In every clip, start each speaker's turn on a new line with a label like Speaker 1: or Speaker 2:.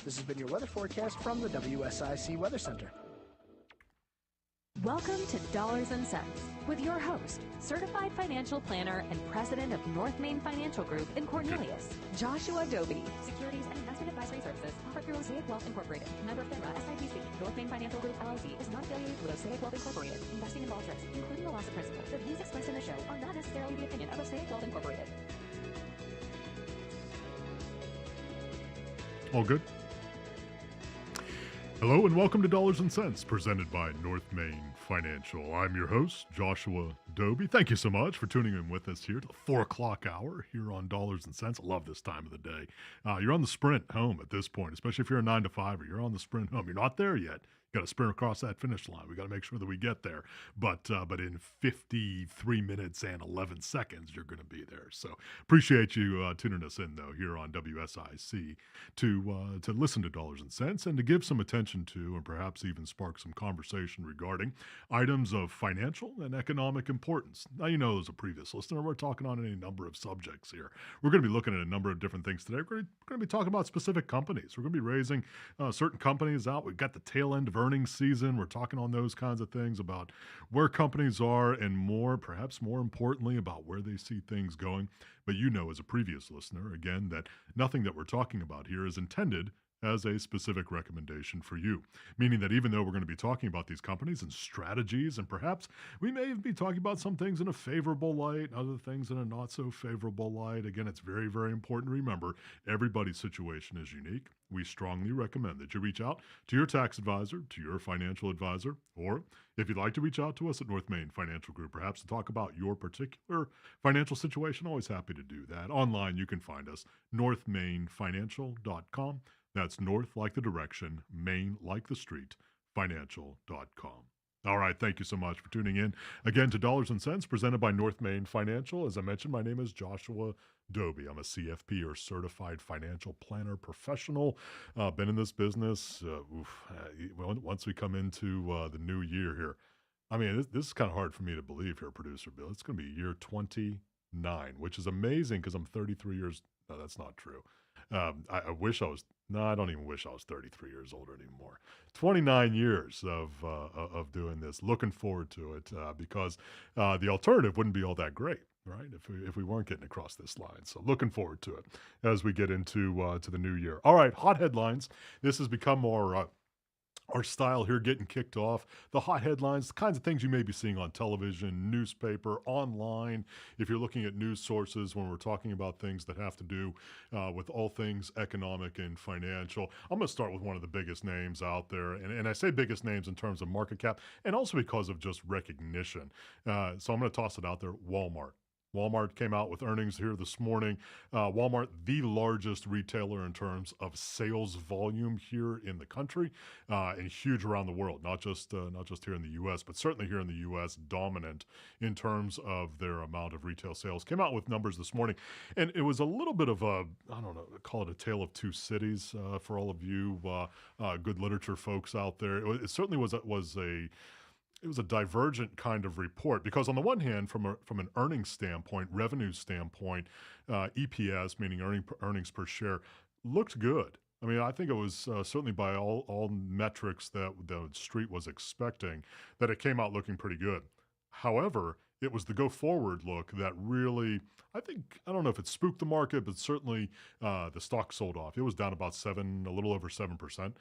Speaker 1: This has been your weather forecast from the WSIC Weather Center.
Speaker 2: Welcome to Dollars and Cents with your host, certified financial planner and president of North Main Financial Group in Cornelius, Joshua Dobi. Securities and investment advisory services offered through Osaic Wealth Incorporated, member of FINRA SIPC. North Main Financial Group LLC is not affiliated with Osaic Wealth Incorporated. Investing involves risk, including the loss of principal. The views expressed in the show are not necessarily the opinion of Osaic Wealth Incorporated.
Speaker 3: All good? Hello and welcome to Dollars and Cents, presented by North Main Financial. I'm your host, Joshua Dobi. Thank you so much for tuning in with us here to the 4 o'clock hour here on Dollars and Cents. I love this time of the day. You're on the sprint home at this point, especially if you're a 9 to 5 or you're on the sprint home. You're not there yet. Got to sprint across that finish line. We got to make sure that we get there. But in 53 minutes and 11 seconds, you're going to be there. So appreciate you tuning us in, though, here on WSIC to listen to Dollars and Cents and to give some attention to and perhaps even spark some conversation regarding items of financial and economic importance. Now, you know, as a previous listener, we're talking on any number of subjects here. We're going to be looking at a number of different things today. We're going to be talking about specific companies. We're going to be raising certain companies out. We've got the tail end of earnings season. We're talking on those kinds of things about where companies are and more, perhaps more importantly, about where they see things going. But you know, as a previous listener, again, that nothing that we're talking about here is intended as a specific recommendation for you, meaning that even though we're going to be talking about these companies and strategies, and perhaps we may be talking about some things in a favorable light, other things in a not so favorable light. Again, it's very, very important to remember everybody's situation is unique. We strongly recommend that you reach out to your tax advisor, to your financial advisor, or if you'd like to reach out to us at North Main Financial Group, perhaps to talk about your particular financial situation, always happy to do that. Online, you can find us, northmainfinancial.com. That's north like the direction, Main like the street, financial.com. All right, thank you so much for tuning in again to Dollars and Cents, presented by North Main Financial. As I mentioned, my name is Joshua Dobi. I'm a CFP, or Certified Financial Planner Professional. Been in this business once we come into the new year here. I mean, this is kind of hard for me to believe here, Producer Bill. It's going to be year 29, which is amazing because I'm 33 years. No, that's not true. I wish I was. No, I don't even wish I was 33 years old anymore. 29 years of doing this. Looking forward to it because the alternative wouldn't be all that great, right? If we weren't getting across this line. So looking forward to it as we get into to the new year. All right, hot headlines. This has become more our style here, getting kicked off. The hot headlines, the kinds of things you may be seeing on television, newspaper, online, if you're looking at news sources when we're talking about things that have to do with all things economic and financial. I'm going to start with one of the biggest names out there, and I say biggest names in terms of market cap, and also because of just recognition. So I'm going to toss it out there, Walmart. Walmart came out with earnings here this morning. Walmart, the largest retailer in terms of sales volume here in the country, and huge around the world, not just here in the U.S., but certainly here in the U.S., dominant in terms of their amount of retail sales. Came out with numbers this morning, and it was a little bit of a, I don't know, call it a tale of two cities for all of you good literature folks out there. It certainly was a divergent kind of report because on the one hand, from an earnings standpoint, revenue standpoint, EPS, meaning earnings per share, looked good. I mean, I think it was certainly by all metrics that the street was expecting that it came out looking pretty good. However, it was the go forward look that really, I don't know if it spooked the market, but certainly the stock sold off. It was down about a little over 7%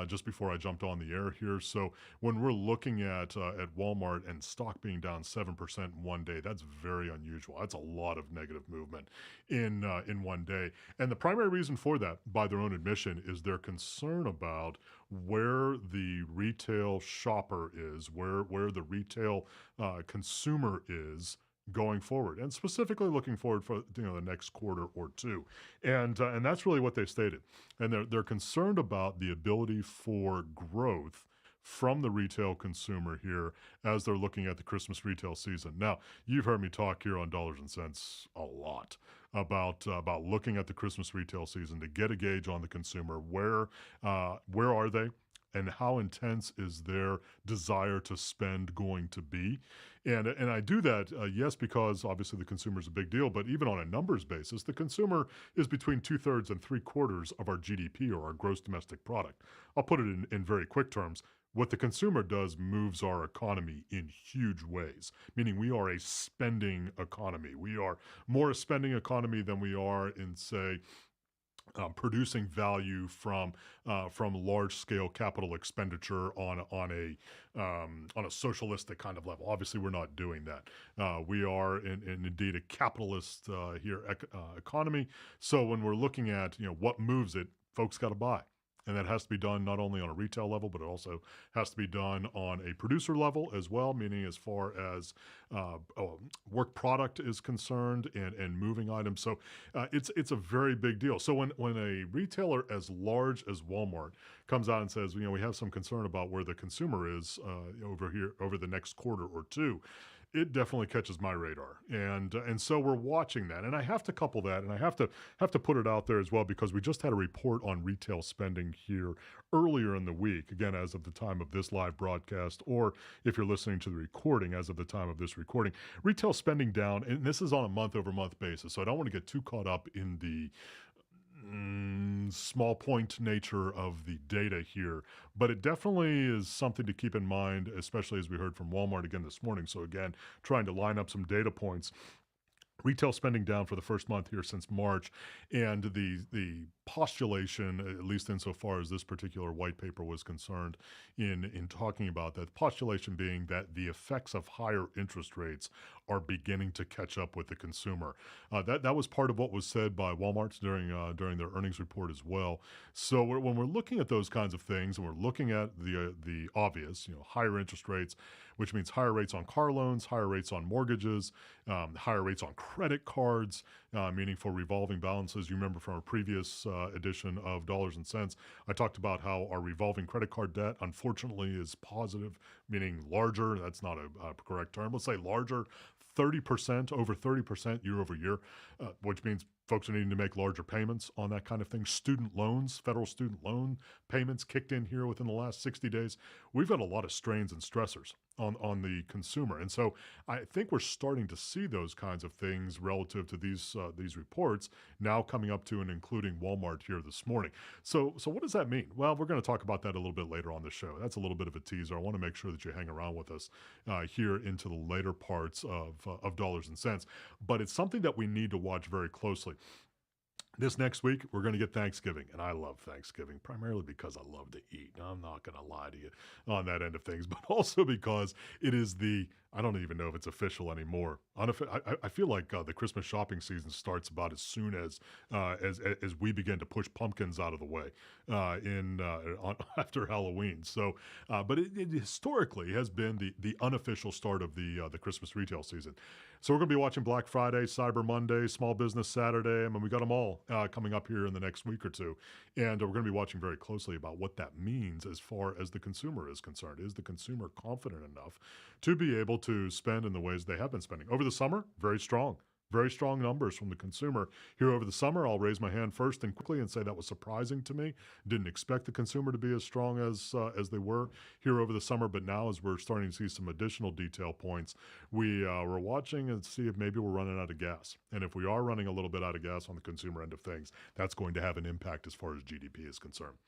Speaker 3: just before I jumped on the air here. So when we're looking at Walmart and stock being down 7% in one day, that's very unusual. That's a lot of negative movement in one day. And the primary reason for that, by their own admission, is their concern about where the retail shopper is, where the retail consumer is going forward, and specifically looking forward for the next quarter or two, and that's really what they stated. And they're concerned about the ability for growth from the retail consumer here as they're looking at the Christmas retail season. Now, you've heard me talk here on Dollars and Cents a lot about looking at the Christmas retail season to get a gauge on the consumer. Where are they? And how intense is their desire to spend going to be? And I do that, yes, because obviously the consumer is a big deal, but even on a numbers basis, the consumer is between 2/3 and 3/4 of our GDP, or our gross domestic product. I'll put it in very quick terms. What the consumer does moves our economy in huge ways, meaning we are a spending economy. We are more a spending economy than we are in, say, producing value from large scale capital expenditure on a socialistic kind of level. Obviously, we're not doing that. We are indeed a capitalist economy. So when we're looking at what moves it, folks got to buy. And that has to be done not only on a retail level, but it also has to be done on a producer level as well, meaning as far as work product is concerned and moving items. So it's a very big deal. So when a retailer as large as Walmart comes out and says, we have some concern about where the consumer is over here over the next quarter or two, it definitely catches my radar, and so we're watching that, and I have to couple that, and I have to put it out there as well, because we just had a report on retail spending here earlier in the week. Again, as of the time of this live broadcast, or if you're listening to the recording, as of the time of this recording, retail spending down, and this is on a month-over-month basis. So I don't want to get too caught up in the small point nature of the data here, but it definitely is something to keep in mind, especially as we heard from Walmart again this morning. So again, trying to line up some data points. Retail spending down for the first month here since March, and the postulation, at least insofar as this particular white paper was concerned in talking about that, postulation being that the effects of higher interest rates are beginning to catch up with the consumer. That was part of what was said by Walmart during their earnings report as well. So when we're looking at those kinds of things, and we're looking at the obvious, higher interest rates, which means higher rates on car loans, higher rates on mortgages, higher rates on credit cards, meaning for revolving balances. You remember from a previous edition of Dollars and Cents, I talked about how our revolving credit card debt, unfortunately, is positive, meaning larger. That's not a correct term. Let's say larger, 30%, over 30% year over year, which means folks are needing to make larger payments on that kind of thing. Student loans, federal student loan payments kicked in here within the last 60 days. We've got a lot of strains and stressors on the consumer. And so I think we're starting to see those kinds of things relative to these reports now coming up to and including Walmart here this morning. So what does that mean? Well, we're going to talk about that a little bit later on the show. That's a little bit of a teaser. I want to make sure that you hang around with us here into the later parts of Dollars and Cents. But it's something that we need to watch very closely. This next week, we're going to get Thanksgiving, and I love Thanksgiving, primarily because I love to eat. I'm not going to lie to you on that end of things, but also because it is I don't even know if it's official anymore. I feel like the Christmas shopping season starts about as soon as we begin to push pumpkins out of the way after Halloween. So, but it historically has been the unofficial start of the Christmas retail season. So we're going to be watching Black Friday, Cyber Monday, Small Business Saturday. I mean, we got them all coming up here in the next week or two. And we're going to be watching very closely about what that means as far as the consumer is concerned. Is the consumer confident enough to be able to spend in the ways they have been spending? Over the summer, very strong. Very strong numbers from the consumer here over the summer. I'll raise my hand first and quickly and say that was surprising to me. Didn't expect the consumer to be as strong as they were here over the summer. But now, as we're starting to see some additional detail points, we're watching and see if maybe we're running out of gas. And if we are running a little bit out of gas on the consumer end of things, that's going to have an impact as far as GDP is concerned.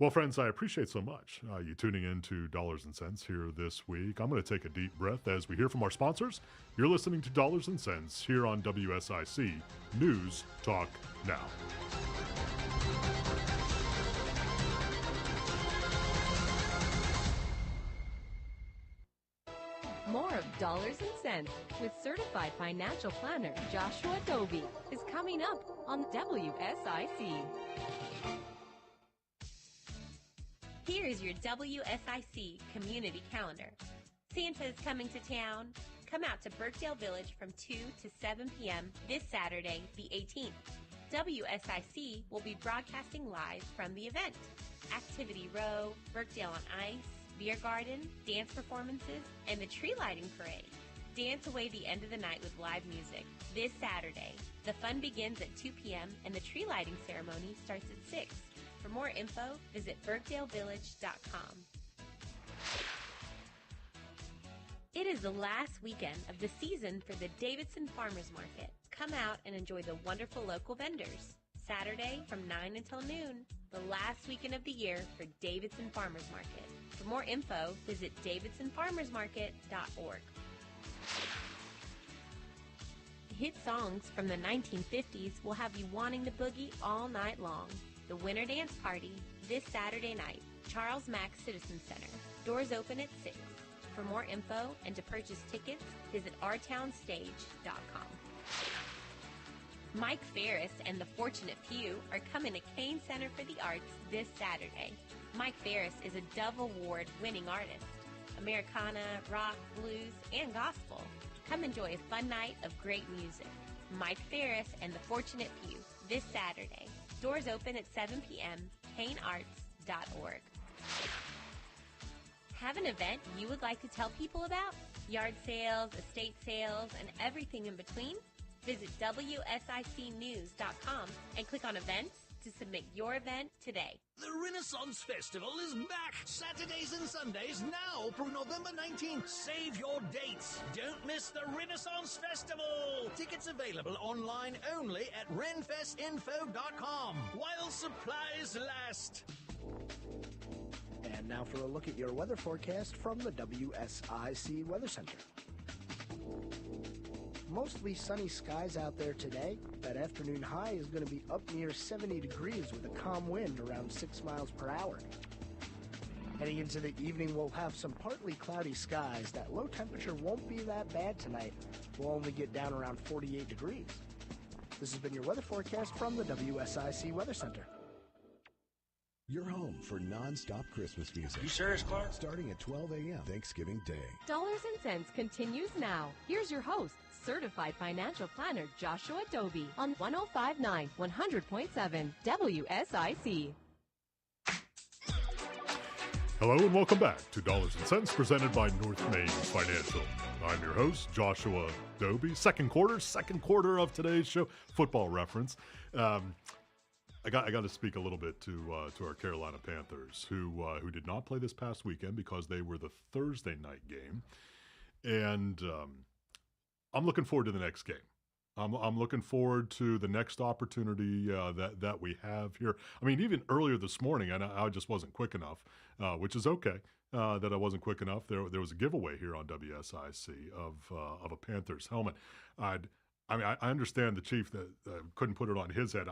Speaker 3: Well, friends, I appreciate so much you tuning in to Dollars and Cents here this week. I'm going to take a deep breath as we hear from our sponsors. You're listening to Dollars and Cents here on WSIC News Talk Now.
Speaker 4: More of Dollars and Cents with certified financial planner Joshua Dobi is coming up on WSIC. Here's your WSIC community calendar. Santa is coming to town. Come out to Birkdale Village from 2 to 7 p.m. this Saturday, the 18th. WSIC will be broadcasting live from the event. Activity Row, Birkdale on Ice, beer garden, dance performances, and the tree lighting parade. Dance away the end of the night with live music this Saturday. The fun begins at 2 p.m. and the tree lighting ceremony starts at 6. For more info, visit birkdalevillage.com. It is the last weekend of the season for the Davidson Farmers Market. Come out and enjoy the wonderful local vendors. Saturday from 9 until noon, the last weekend of the year for Davidson Farmers Market. For more info, visit davidsonfarmersmarket.org. Hit songs from the 1950s will have you wanting to boogie all night long. The Winter Dance Party, this Saturday night, Charles Mack Citizen Center. Doors open at 6. For more info and to purchase tickets, visit ourtownstage.com. Mike Ferris and the Fortunate Few are coming to Kane Center for the Arts this Saturday. Mike Ferris is a Dove Award winning artist. Americana, rock, blues, and gospel. Come enjoy a fun night of great music. Mike Ferris and the Fortunate Few this Saturday. Doors open at 7 p.m. kanearts.org. Have an event you would like to tell people about? Yard sales, estate sales, and everything in between? Visit WSICnews.com and click on events to submit your event today.
Speaker 5: The Renaissance Festival is back Saturdays and Sundays now through November 19th. Save your dates. Don't miss the Renaissance Festival. Tickets available online only at renfestinfo.com while supplies last.
Speaker 1: And now for a look at your weather forecast from the WSIC Weather Center. Mostly sunny skies out there today. That afternoon high is going to be up near 70 degrees with a calm wind around 6 miles per hour. Heading into the evening, we'll have some partly cloudy skies. That low temperature won't be that bad tonight. We'll only get down around 48 degrees. This has been your weather forecast from the WSIC Weather Center.
Speaker 6: Your home for non-stop Christmas music.
Speaker 5: You serious, Clark?
Speaker 6: Starting at 12 a.m. Thanksgiving Day.
Speaker 2: Dollars and Cents continues now. Here's your host, Certified Financial Planner Joshua Dobi on 105.9, 100.7 WSIC.
Speaker 3: Hello and welcome back to Dollars and Cents presented by North Main Financial. I'm your host, Joshua Dobi. Second quarter of today's show, football reference. I got to speak a little bit to our Carolina Panthers, who did not play this past weekend because they were the Thursday night game, and I'm looking forward to the next game. I'm looking forward to the next opportunity that we have here. I mean, even earlier this morning, I just wasn't quick enough, which is okay that I wasn't quick enough. There was a giveaway here on WSIC of a Panthers helmet. I understand the chief that couldn't put it on his head.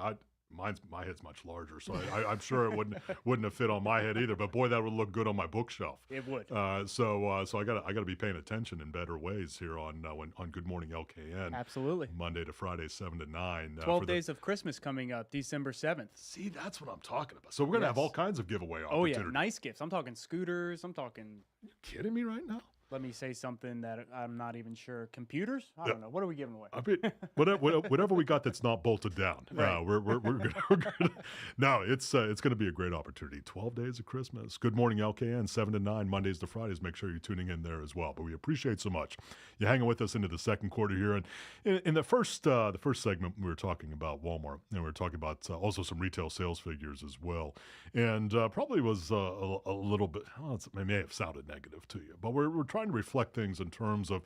Speaker 3: My head's much larger, so I'm sure it wouldn't have fit on my head either. But boy, that would look good on my bookshelf.
Speaker 7: It would.
Speaker 3: So I gotta be paying attention in better ways here on Good Morning LKN.
Speaker 7: Absolutely.
Speaker 3: Monday to Friday, 7 to 9.
Speaker 7: 12 days of Christmas coming up, December 7th.
Speaker 3: See, that's what I'm talking about. So we're gonna have all kinds of giveaway
Speaker 7: Oh
Speaker 3: opportunities.
Speaker 7: yeah, nice gifts. I'm talking scooters. I'm talking.
Speaker 3: You kidding me right now?
Speaker 7: Let me say something that I'm not even sure. Computers? I don't know. What are we giving away?
Speaker 3: I mean, whatever we got that's not bolted down.
Speaker 7: Right.
Speaker 3: We're gonna. No, it's going to be a great opportunity. 12 days of Christmas. Good Morning LKN, 7 to 9, Mondays to Fridays. Make sure you're tuning in there as well. But we appreciate so much you hanging with us into the second quarter here. And in the first segment, we were talking about Walmart, and we were talking about also some retail sales figures as well. And probably was a little bit. Well, it may have sounded negative to you, but we're trying to reflect things in terms of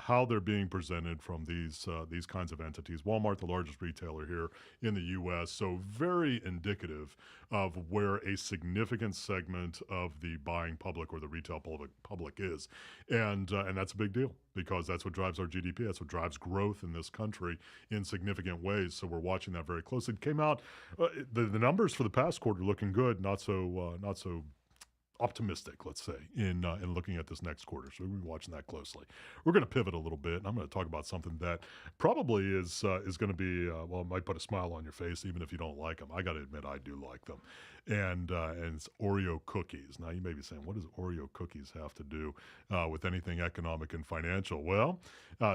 Speaker 3: how they're being presented from these kinds of entities. Walmart, the largest retailer here in the U.S., so very indicative of where a significant segment of the buying public or the retail public is, and that's a big deal because that's what drives our GDP. That's what drives growth in this country in significant ways. So we're watching that very closely. It came out the numbers for the past quarter looking good, not so optimistic, let's say, in looking at this next quarter. So we'll be watching that closely. We're going to pivot a little bit, and I'm going to talk about something that probably is going to be, it might put a smile on your face, even if you don't like them. I got to admit, I do like them. And it's Oreo cookies. Now, you may be saying, what does Oreo cookies have to do with anything economic and financial? Well,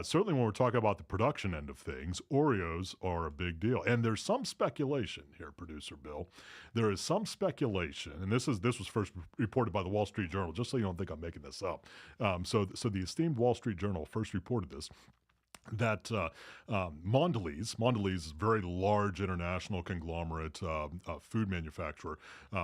Speaker 3: certainly when we're talking about the production end of things, Oreos are a big deal. And there's some speculation here, Producer Bill. There is some speculation, and this was first reported by the Wall Street Journal, just so you don't think I'm making this up. So the esteemed Wall Street Journal first reported this, that Mondelez is a very large international conglomerate food manufacturer,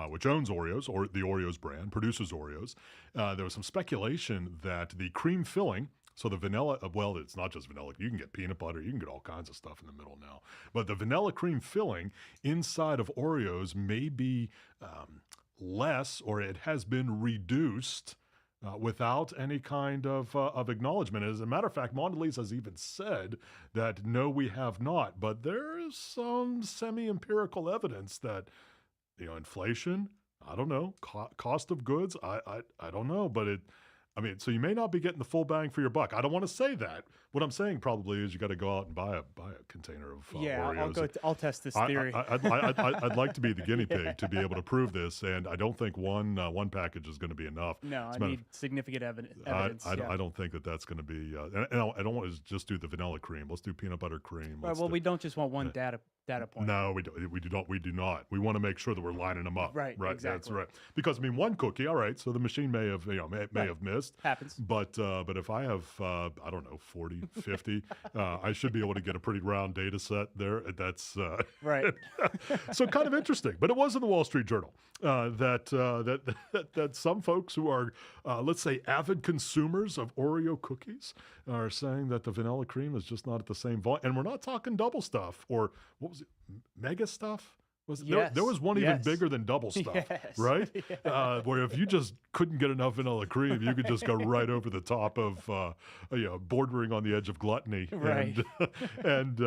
Speaker 3: which owns Oreos, or the Oreos brand, produces Oreos. There was some speculation that the cream filling, so the vanilla, well, it's not just vanilla. You can get peanut butter. You can get all kinds of stuff in the middle now. But the vanilla cream filling inside of Oreos may be less, or it has been reduced without any kind of acknowledgement. As a matter of fact, Mondelez has even said that, no, we have not. But there is some semi-empirical evidence that, inflation, I don't know, cost of goods, I don't know, but so you may not be getting the full bang for your buck. I don't want to say that. What I'm saying probably is you got to go out and buy a container of Oreos.
Speaker 7: I'll test this theory.
Speaker 3: I'd like to be the guinea pig to be able to prove this, and I don't think one package is going to be enough.
Speaker 7: No, I need significant evidence.
Speaker 3: I don't think that's going to be. And I don't want to just do the vanilla cream. Let's do peanut butter cream.
Speaker 7: We don't just want one data point.
Speaker 3: No, we do not. We want to make sure that we're lining them up.
Speaker 7: Right. Exactly.
Speaker 3: That's right. Because one cookie. All right. So the machine may have have missed.
Speaker 7: Happens.
Speaker 3: But if I have I don't know 40, 50, I should be able to get a pretty round data set there. That's
Speaker 7: right.
Speaker 3: So kind of interesting. But it was in the Wall Street Journal that some folks who are let's say avid consumers of Oreo cookies are saying that the vanilla cream is just not at the same volume. And we're not talking double stuff or what was it, mega stuff? Was it?
Speaker 7: Yes.
Speaker 3: There was one even bigger than double stuff,
Speaker 7: yes.
Speaker 3: right? Yes. Where if you just couldn't get enough vanilla cream, you could just go right over the top of, bordering on the edge of gluttony,
Speaker 7: right.
Speaker 3: and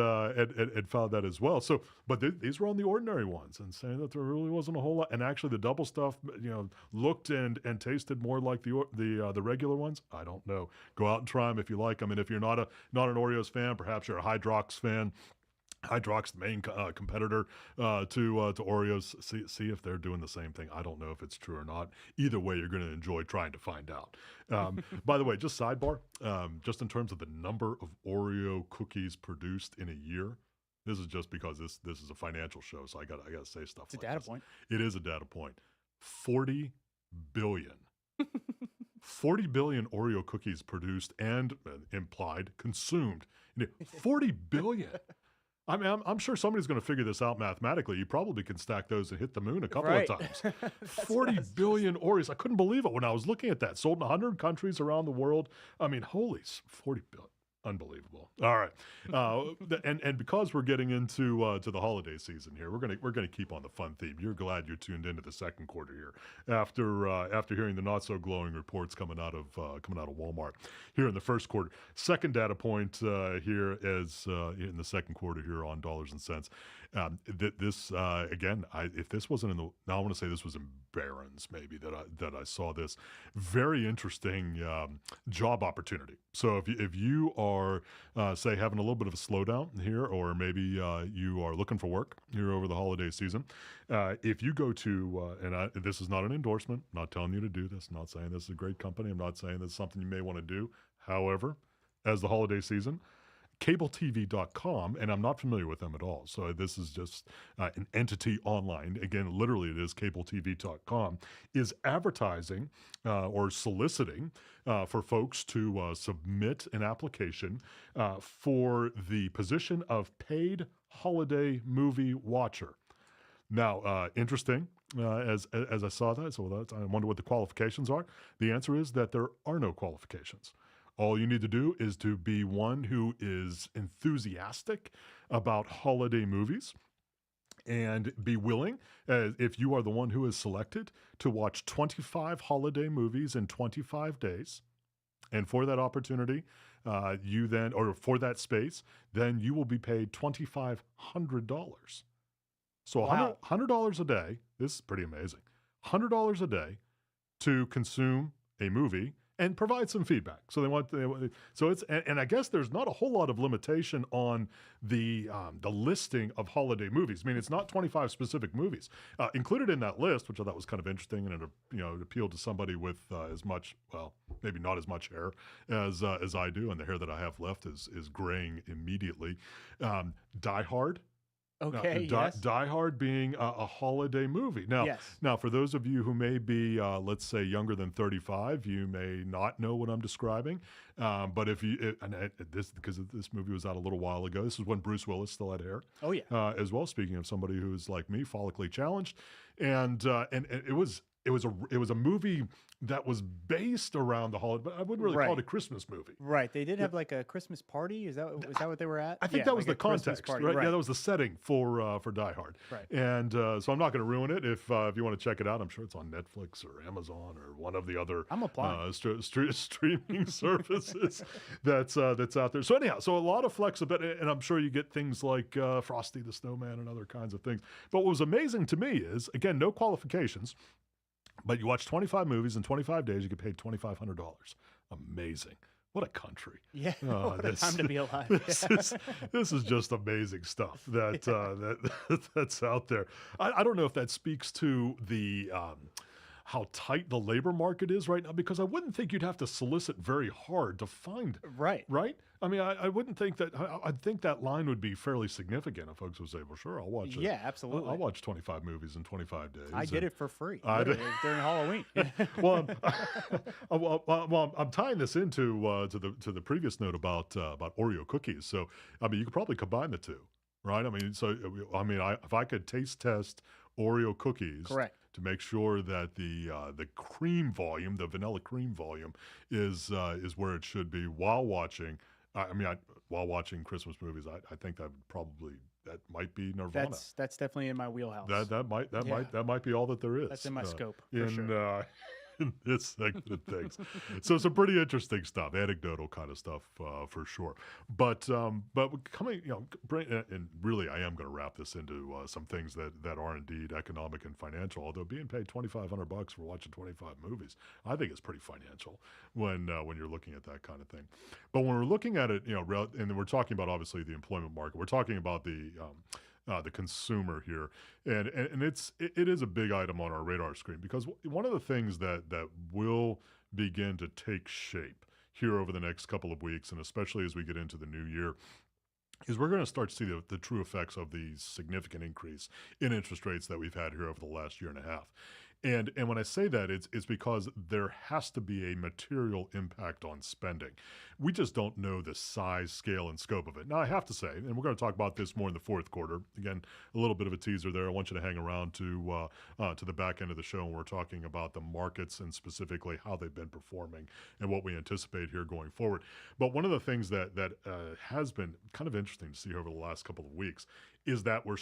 Speaker 3: found that as well. So, but these were on the ordinary ones, and saying that there really wasn't a whole lot. And actually, the double stuff, looked and tasted more like the regular ones. I don't know. Go out and try them if you like them. And if you're not an Oreos fan, perhaps you're a Hydrox fan. Hydrox, the main competitor to Oreos. See if they're doing the same thing. I don't know if it's true or not. Either way, you're going to enjoy trying to find out. By the way, just sidebar, just in terms of the number of Oreo cookies produced in a year. This is just because this is a financial show, so I got to say stuff.
Speaker 7: It's a data point.
Speaker 3: It is a data point. 40 billion. 40 billion Oreo cookies produced and implied consumed. 40 billion. I mean, I'm sure somebody's going to figure this out mathematically. You probably can stack those and hit the moon a couple of times. 40 billion Oreos. I couldn't believe it when I was looking at that. Sold in 100 countries around the world. I mean, 40 billion. Unbelievable. All right, and because we're getting into to the holiday season here, we're gonna keep on the fun theme. You're glad you're tuned into the second quarter here after hearing the not so glowing reports coming out of Walmart here in the first quarter. Second data point here is in the second quarter here on dollars and cents. This again, if this wasn't in the, now I want to say this was in Barron's maybe that I saw this very interesting job opportunity. So if you are say having a little bit of a slowdown here, or maybe you are looking for work here over the holiday season, if you go to this is not an endorsement, I'm not telling you to do this, I'm not saying this is a great company, I'm not saying this is something you may want to do. However, as the holiday season, CableTV.com, and I'm not familiar with them at all. So this is just an entity online. Again, literally it is CableTV.com, is advertising or soliciting for folks to submit an application for the position of paid holiday movie watcher. Now, interesting, as I saw that, so I wonder what the qualifications are. The answer is that there are no qualifications. All you need to do is to be one who is enthusiastic about holiday movies and be willing, if you are the one who is selected, to watch 25 holiday movies in 25 days. And for that opportunity, you then, or for that space, then you will be paid $2,500. So
Speaker 7: Wow.
Speaker 3: $100 a day, this is pretty amazing, $100 a day to consume a movie and provide some feedback. So and I guess there's not a whole lot of limitation on the listing of holiday movies. I mean, it's not 25 specific movies included in that list, which I thought was kind of interesting, and it appealed to somebody with as much, well, maybe not as much hair as I do, and the hair that I have left is graying immediately. Die Hard,
Speaker 7: Okay,
Speaker 3: Die Hard being a holiday movie. Now, for those of you who may be, let's say, younger than 35, you may not know what I'm describing. But if you, because this movie was out a little while ago, this is when Bruce Willis still had hair.
Speaker 7: Oh, yeah.
Speaker 3: As well, speaking of somebody who's like me, follically challenged. And it was a movie that was based around the holiday, but I wouldn't really call it a Christmas movie.
Speaker 7: Right. They did have like a Christmas party. Is that what they were at?
Speaker 3: I think that was the context,
Speaker 7: party,
Speaker 3: right? Yeah, that was the setting for Die Hard.
Speaker 7: Right.
Speaker 3: And so I'm not going to ruin it. If you want to check it out, I'm sure it's on Netflix or Amazon or one of the other streaming services that's out there. So anyhow, a lot of flexibility, and I'm sure you get things like Frosty the Snowman and other kinds of things. But what was amazing to me is, again, no qualifications. But you watch 25 movies in 25 days, you get paid $2,500. Amazing. What a country.
Speaker 7: Yeah, what a time to be alive.
Speaker 3: This is just amazing stuff that's out there. I don't know if that speaks to the how tight the labor market is right now, because I wouldn't think you'd have to solicit very hard to find it. Right? I mean, I wouldn't think that. I'd think that line would be fairly significant. If folks would say, well, sure, I'll watch it.
Speaker 7: Yeah, absolutely.
Speaker 3: I'll watch 25 movies in 25 days.
Speaker 7: I did it for free during Halloween.
Speaker 3: I'm tying this into to the previous note about Oreo cookies. So, I mean, you could probably combine the two, right? I mean, if I could taste test Oreo cookies,
Speaker 7: correct,
Speaker 3: to make sure that the cream volume, the vanilla cream volume, is where it should be while watching. While watching Christmas movies, I think that might be Nirvana.
Speaker 7: That's definitely in my wheelhouse.
Speaker 3: That might be all that there is.
Speaker 7: That's in my scope for sure.
Speaker 3: In this segment of things. So some pretty interesting stuff, anecdotal kind of stuff for sure. But coming, and really I am going to wrap this into some things that are indeed economic and financial. Although being paid $2,500 for watching 25 movies, I think it's pretty financial when you're looking at that kind of thing. But when we're looking at it, and we're talking about obviously the employment market, we're talking about the consumer here, and it is a big item on our radar screen, because one of the things that will begin to take shape here over the next couple of weeks, and especially as we get into the new year, is we're going to start to see the true effects of the significant increase in interest rates that we've had here over the last year and a half. And when I say that, it's because there has to be a material impact on spending. We just don't know the size, scale, and scope of it. Now, I have to say, and we're going to talk about this more in the fourth quarter. Again, a little bit of a teaser there. I want you to hang around to the back end of the show, and we're talking about the markets and specifically how they've been performing and what we anticipate here going forward. But one of the things that has been kind of interesting to see over the last couple of weeks is that we're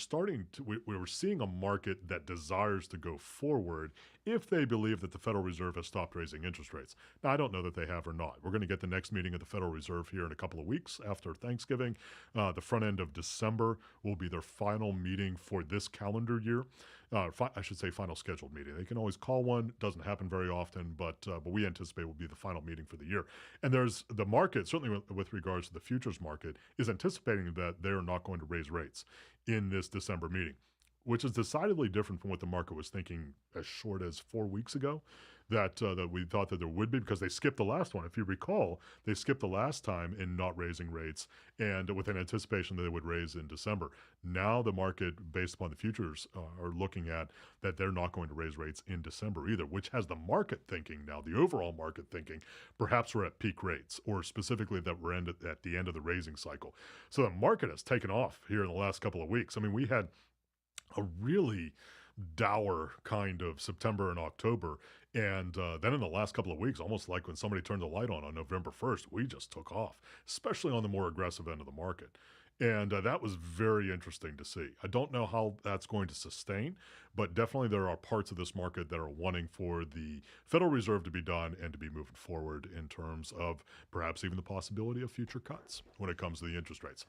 Speaker 3: seeing a market that desires to go forward if they believe that the Federal Reserve has stopped raising interest rates. Now, I don't know that they have or not. We're going to get the next meeting of the Federal Reserve here in a couple of weeks after Thanksgiving. The front end of December will be their final meeting for this calendar year. I should say final scheduled meeting. They can always call one. It doesn't happen very often, but we anticipate will be the final meeting for the year. And there's the market, certainly with regards to the futures market, is anticipating that they're not going to raise rates in this December meeting, which is decidedly different from what the market was thinking as short as 4 weeks ago, that we thought that there would be, because they skipped the last one. If you recall, they skipped the last time in not raising rates, and with an anticipation that they would raise in December. Now the market, based upon the futures, are looking at that they're not going to raise rates in December either, which has the market thinking now, the overall market thinking, perhaps we're at peak rates, or specifically that we're at the end of the raising cycle. So the market has taken off here in the last couple of weeks. I mean, we had a really dour kind of September and October. And then in the last couple of weeks, almost like when somebody turned the light on November 1st, we just took off, especially on the more aggressive end of the market. And that was very interesting to see. I don't know how that's going to sustain, but definitely there are parts of this market that are wanting for the Federal Reserve to be done and to be moving forward in terms of perhaps even the possibility of future cuts when it comes to the interest rates.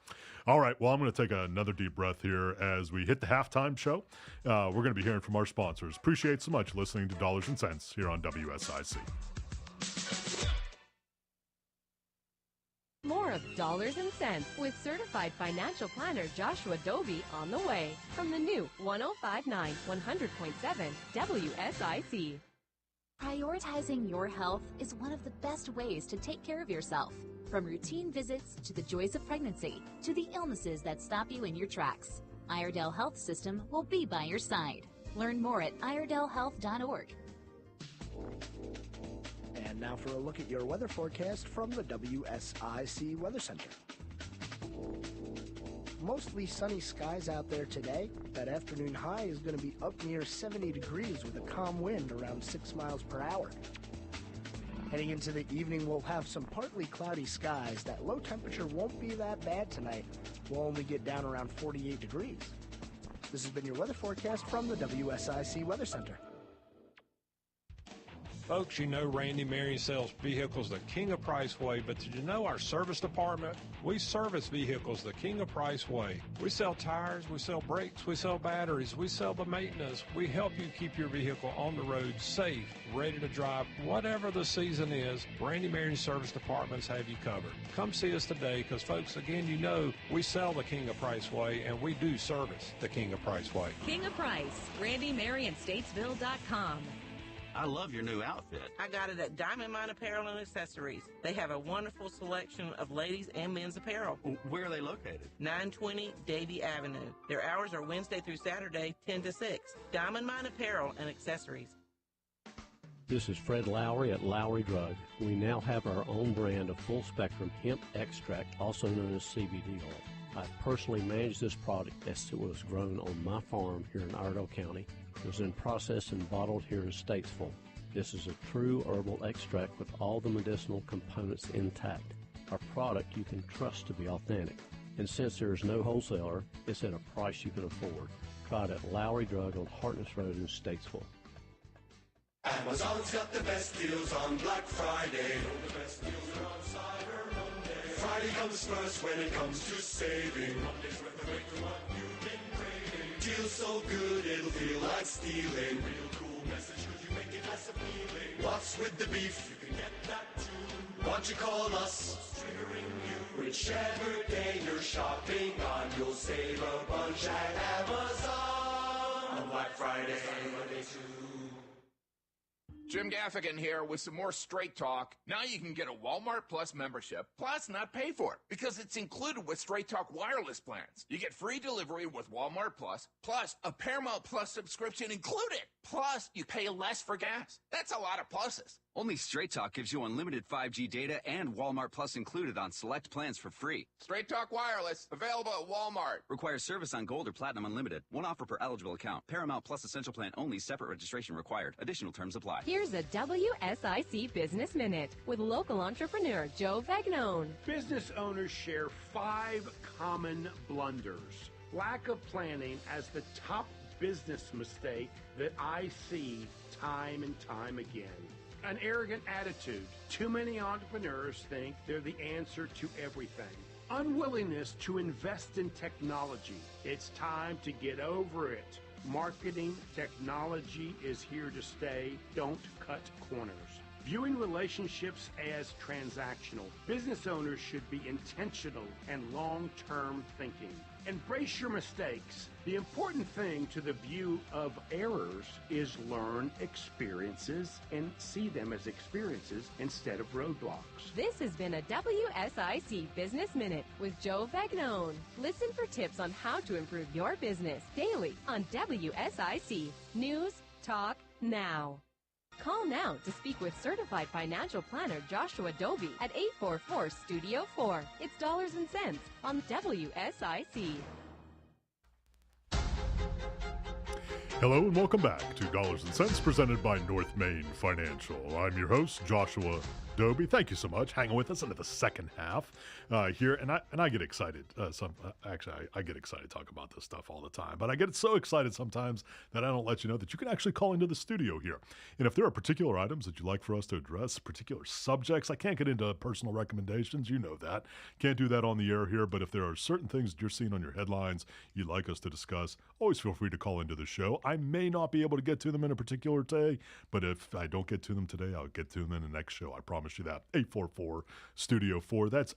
Speaker 3: All right, well, I'm going to take another deep breath here as we hit the halftime show. We're going to be hearing from our sponsors. Appreciate so much listening to Dollars and Cents here on WSIC.
Speaker 2: More of Dollars and Cents with certified financial planner Joshua Dobi on the way from the new 105.9 100.7 WSIC.
Speaker 8: Prioritizing your health is one of the best ways to take care of yourself. From routine visits to the joys of pregnancy to the illnesses that stop you in your tracks. Iredell Health System will be by your side. Learn more at iredellhealth.org.
Speaker 1: And now for a look at your weather forecast from the WSIC Weather Center. Mostly sunny skies out there today. That afternoon high is going to be up near 70 degrees with a calm wind around 6 miles per hour. Heading into the evening, we'll have some partly cloudy skies. That low temperature won't be that bad tonight. We'll only get down around 48 degrees. This has been your weather forecast from the WSIC Weather Center.
Speaker 9: Folks, you know Randy Marion sells vehicles the King of Price way, but did you know our service department? We service vehicles the King of Price way. We sell tires, we sell brakes, we sell batteries, we sell the maintenance. We help you keep your vehicle on the road safe, ready to drive. Whatever the season is, Randy Marion Service Departments have you covered. Come see us today because, folks, again, you know we sell the King of Price way and we do service the King of Price way.
Speaker 10: King of Price, RandyMarionStatesville.com.
Speaker 11: I love your new outfit.
Speaker 12: I got it at Diamond Mine Apparel and Accessories. They have a wonderful selection of ladies and men's apparel.
Speaker 11: Where are they located?
Speaker 12: 920 Davie Avenue. Their hours are Wednesday through Saturday, 10 to 6. Diamond Mine Apparel and Accessories.
Speaker 13: This is Fred Lowry at Lowry Drug. We now have our own brand of full-spectrum hemp extract, also known as CBD oil. I personally manage this product as it was grown on my farm here in Iredell County. It was then processed and bottled here in Statesville. This is a true herbal extract with all the medicinal components intact. Our product you can trust to be authentic. And since there is no wholesaler, it's at a price you can afford. Try it at Lowry Drug on Hartness Road in Statesville.
Speaker 14: Amazon's got the best deals on Black Friday. The best deals are on Cyber Monday. Friday comes first when it comes to saving. Monday's worth the wait for what you've been craving. Deals so good it'll feel like stealing. Real cool message could you make it less appealing. What's with the beef? You can get that too. Why don't you call us? Triggering you. Whichever day you're shopping on, you'll save a bunch at Amazon on Black Friday. Monday too.
Speaker 15: Jim Gaffigan here with some more Straight Talk. Now you can get a Walmart Plus membership, plus not pay for it, because it's included with Straight Talk wireless plans. You get free delivery with Walmart Plus, plus a Paramount Plus subscription included. Plus, you pay less for gas. That's a lot of pluses.
Speaker 16: Only Straight Talk gives you unlimited 5G data and Walmart Plus included on select plans for free.
Speaker 15: Straight Talk Wireless, available at Walmart.
Speaker 16: Requires service on Gold or Platinum Unlimited. One offer per eligible account. Paramount Plus Essential Plan only. Separate registration required. Additional terms apply.
Speaker 2: Here's a WSIC Business Minute with local entrepreneur Joe Vagnone.
Speaker 17: Business owners share 5 common blunders. Lack of planning as the top business mistake that I see time and time again. An arrogant attitude. Too many entrepreneurs think they're the answer to everything. Unwillingness to invest in technology. It's time to get over it. Marketing technology is here to stay. Don't cut corners. Viewing relationships as transactional. Business owners should be intentional and long-term thinking. Embrace your mistakes. The important thing to the view of errors is learn experiences and see them as experiences instead of roadblocks.
Speaker 2: This has been a WSIC Business Minute with Joe Vagnone. Listen for tips on how to improve your business daily on WSIC News Talk Now. Call now to speak with certified financial planner Joshua Dobi at 844-STUDIO-4. It's dollars and cents on WSIC.
Speaker 3: Hello and welcome back to Dollars and Cents presented by North Main Financial. I'm your host, Joshua Dobi. Thank you so much hanging with us into the second half here, and I get excited. I get excited talking about this stuff all the time, but I get so excited sometimes that I don't let you know that you can actually call into the studio here. And if there are particular items that you'd like for us to address, particular subjects, I can't get into personal recommendations, you know that. Can't do that on the air here, but if there are certain things that you're seeing on your headlines you'd like us to discuss, always feel free to call into the show. I may not be able to get to them in a particular day, but if I don't get to them today, I'll get to them in the next show. I promise you that. 844-STUDIO-4. That's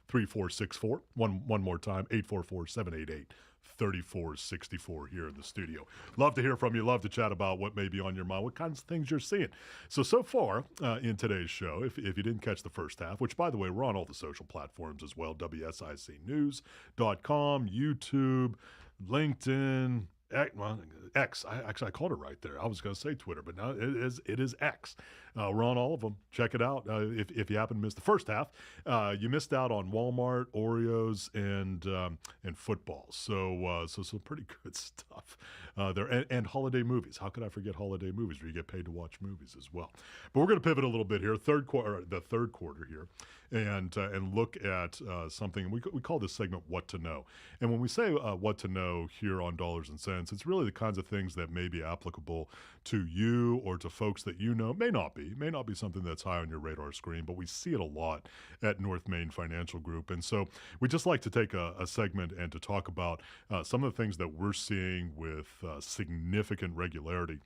Speaker 3: 3464. One more time, 844-788-3464 here in the studio. Love to hear from you. Love to chat about what may be on your mind, what kinds of things you're seeing. So far in today's show, if you didn't catch the first half, which, by the way, we're on all the social platforms as well, WSICnews.com, YouTube, LinkedIn, X. I called it right there. I was going to say Twitter, but now it is X. We're on all of them. Check it out. If you happen to miss the first half, you missed out on Walmart, Oreos, and football. So some pretty good stuff there. And holiday movies. How could I forget holiday movies where you get paid to watch movies as well? But we're going to pivot a little bit here, the third quarter here, and look at something we call this segment "What to Know." And when we say "What to Know" here on Dollars and Cents, it's really the kinds of things that may be applicable to you or to folks that you know. May not be something that's high on your radar screen, but we see it a lot at North Main Financial Group. And so we just like to take a segment and to talk about some of the things that we're seeing with significant regularity.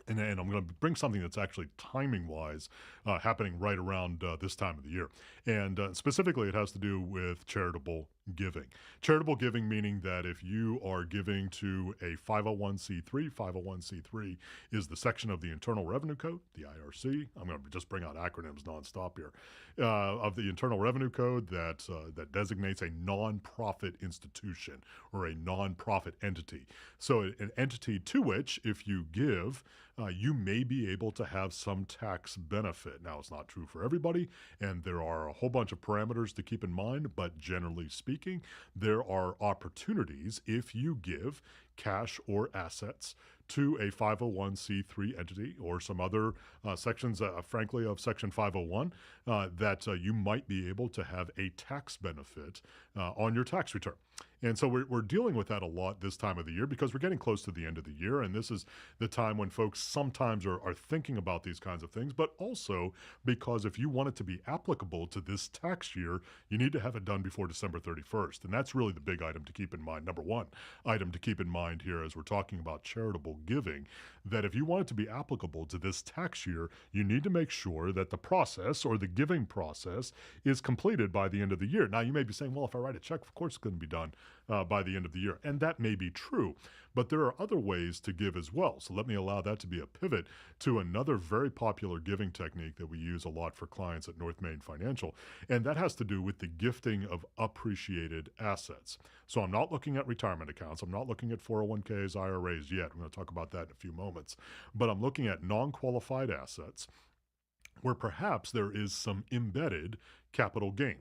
Speaker 3: And I'm going to bring something that's actually timing-wise happening right around this time of the year. And specifically, it has to do with charitable giving. Charitable giving meaning that if you are giving to a 501c3 is the section of the Internal Revenue Code, the IRC. I'm going to just bring out acronyms nonstop here, of the Internal Revenue Code that designates a nonprofit institution or a nonprofit entity. So an entity to which, if you give, you may be able to have some tax benefit. Now, it's not true for everybody, and there are a whole bunch of parameters to keep in mind, but generally speaking, there are opportunities if you give cash or assets to a 501c3 entity or some other sections, frankly, of Section 501, that you might be able to have a tax benefit on your tax return. And so we're dealing with that a lot this time of the year because we're getting close to the end of the year, and this is the time when folks sometimes are thinking about these kinds of things, but also because if you want it to be applicable to this tax year, you need to have it done before December 31st. And that's really the big item to keep in mind. Number one item to keep in mind here as we're talking about charitable giving, that if you want it to be applicable to this tax year, you need to make sure that the process or the giving process is completed by the end of the year. Now, you may be saying, well, if I write a check, of course it's going to be done by the end of the year. And that may be true, but there are other ways to give as well. So let me allow that to be a pivot to another very popular giving technique that we use a lot for clients at North Main Financial, and that has to do with the gifting of appreciated assets. So I'm not looking at retirement accounts. I'm not looking at 401ks, IRAs yet. I'm going to talk about that in a few moments. But I'm looking at non-qualified assets where perhaps there is some embedded capital gain.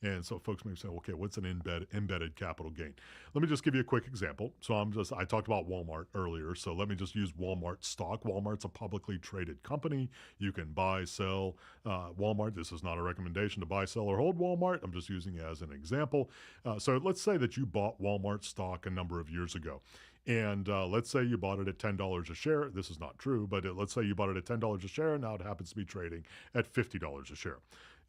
Speaker 3: And so folks may say, okay, what's an embedded capital gain? Let me just give you a quick example. So I talked about Walmart earlier, so let me just use Walmart stock. Walmart's a publicly traded company. You can buy, sell Walmart. This is not a recommendation to buy, sell, or hold Walmart. I'm just using it as an example. So let's say that you bought Walmart stock a number of years ago. And let's say you bought it at $10 a share. This is not true, but let's say you bought it at $10 a share. Now it happens to be trading at $50 a share.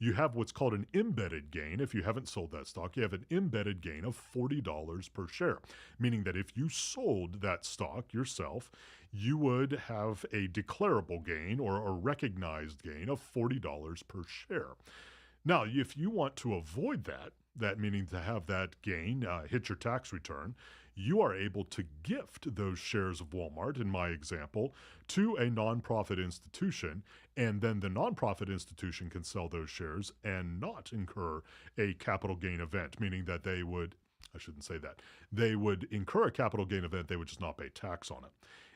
Speaker 3: You have what's called an embedded gain. If you haven't sold that stock, you have an embedded gain of $40 per share, meaning that if you sold that stock yourself, you would have a declarable gain or a recognized gain of $40 per share. Now, if you want to avoid that meaning to have that gain hit your tax return, you are able to gift those shares of Walmart, in my example, to a nonprofit institution, and then the nonprofit institution can sell those shares and not incur a capital gain event, meaning that they would incur a capital gain event, they would just not pay tax on it.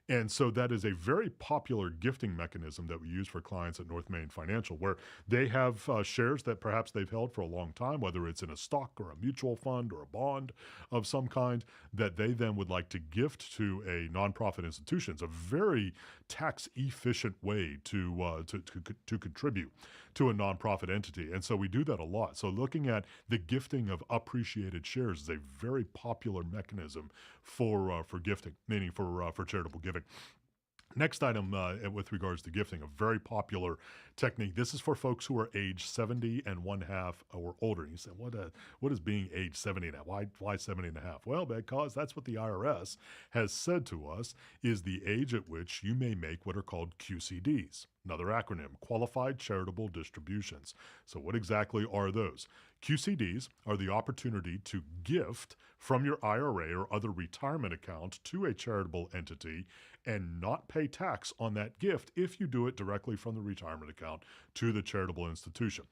Speaker 3: And so that is a very popular gifting mechanism that we use for clients at North Main Financial, where they have shares that perhaps they've held for a long time, whether it's in a stock or a mutual fund or a bond of some kind, that they then would like to gift to a nonprofit institution. It's a very tax-efficient way to contribute to a nonprofit entity. And so we do that a lot. So looking at the gifting of appreciated shares is a very popular mechanism for gifting, meaning for charitable giving. Next item with regards to gifting, a very popular technique. This is for folks who are age 70 and 1/2 or older. And you say, what is being age 70 and a half? Why 70 and a half? Well, because that's what the IRS has said to us is the age at which you may make what are called QCDs. Another acronym, Qualified Charitable Distributions. So what exactly are those? QCDs are the opportunity to gift from your IRA or other retirement account to a charitable entity and not pay tax on that gift if you do it directly from the retirement account to the charitable institution.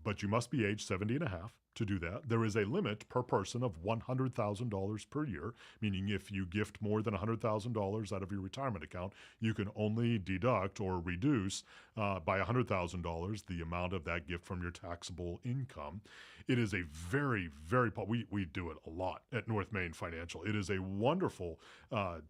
Speaker 3: But you must be age 70 and a half to do that. There is a limit per person of $100,000 per year, meaning if you gift more than $100,000 out of your retirement account, you can only deduct or reduce by $100,000 the amount of that gift from your taxable income. It is a very, very, we do it a lot at North Main Financial. It is a wonderful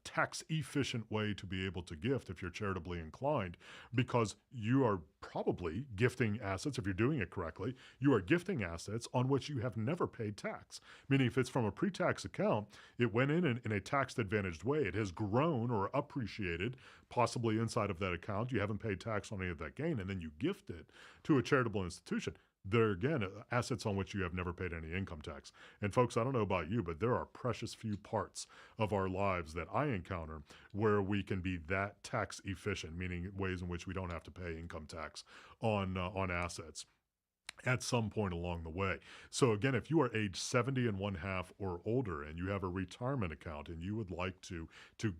Speaker 3: tax-efficient way to be able to gift if you're charitably inclined, because you are probably gifting assets, if you're doing it correctly, you are gifting assets on which you have never paid tax. Meaning if it's from a pre-tax account, it went in a tax-advantaged way. It has grown or appreciated, possibly inside of that account. You haven't paid tax on any of that gain, and then you gift it to a charitable institution. They're, again, assets on which you have never paid any income tax. And folks, I don't know about you, but there are precious few parts of our lives that I encounter where we can be that tax efficient, meaning ways in which we don't have to pay income tax on assets at some point along the way. So again, if you are age 70 and one half or older and you have a retirement account and you would like to